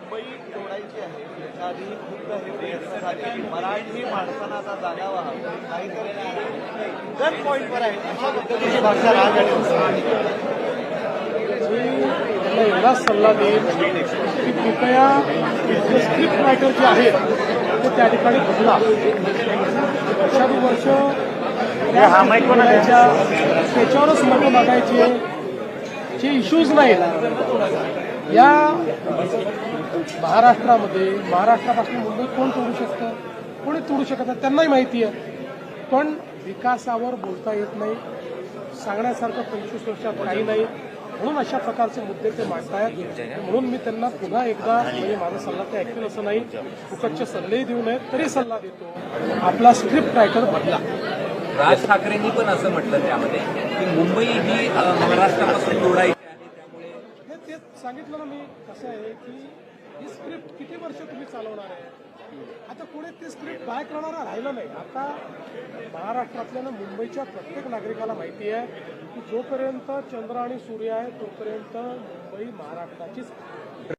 मुंबई तोडायची आहे याच्या आधी खूप हे प्रयत्न झाले. मराठी माणसांना आता जागा व्हावं काहीतरी गन पॉईंटवर आहे अशा पद्धतीची भाषा राज मी एवढाच सल्ला देईन की कृपया स्क्रिप्ट रायटर जे आहेत ते त्या ठिकाणी बदला. वर्ष त्याच्यावरच मतं मागायचे जे इश्यूज नाहीत या महाराष्ट्रापासून मुंबई कोण तोडू शकतं, कोणी तोडू शकत नाही त्यांनाही माहिती आहे. पण विकासावर बोलता येत नाही, सांगण्यासारखं 25 वर्षात काही नाही, म्हणून अशा प्रकारचे मुद्दे ते मांडतायत. म्हणून मी त्यांना पुन्हा एकदा म्हणजे माझा सल्ला ते ऐकतील असं नाही, फुकटचे सल्लेही देऊ नयेत तरी सल्ला देतो, आपला स्क्रिप्ट रायटर बदला. राज ठाकरेंनी पण असं म्हटलं त्यामध्ये की मुंबई ही महाराष्ट्रापासून जोडायची आहे, त्यामुळे तेच सांगितलं ना मी. कसं आहे की ही स्क्रिप्ट किती वर्ष तुम्ही चालवणार आहे, आता कोणी ती स्क्रिप्ट बाय करणारा राहिलं नाही. आता महाराष्ट्रातल्या मुंबईच्या प्रत्येक नागरिकाला माहिती आहे की जोपर्यंत चंद्र आणि सूर्य आहे तोपर्यंत मुंबई महाराष्ट्राचीच आहे.